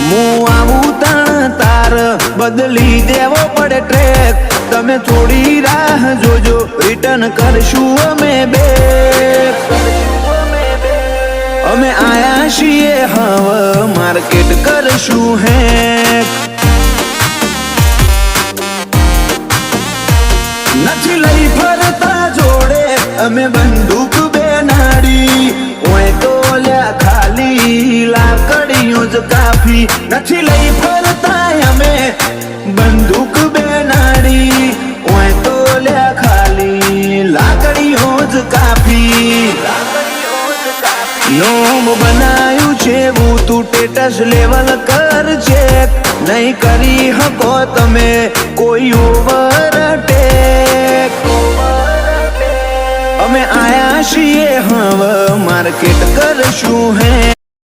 હું આવું તણ તાર બદલી દેવો પડે ટ્રેક. તમે થોડી રાહ જોજો, રિટર્ન કરશું અમે બે. અમે આયા છીએ હવે માર્કેટ કરશું હેક. નથી લઈ ફરતા જોડે અમે બંદૂક બે નાડી. ઓય તો લ્યા ખાલી લાકડીઓ જ કાફી. નથી લઈ ફરતા અમે બંદૂક બે નાડી. ઓય તો લ્યા ખાલી લાકડીઓ જ કાફી. નોમ બનાયું છે એવું તું સ્ટેટસ લેવલ કર ચેક. નહીં કરી હકો તમે કોઈ ઓવરટેક. અમે આયા છીએ હવે માર્કેટ કરશું હે.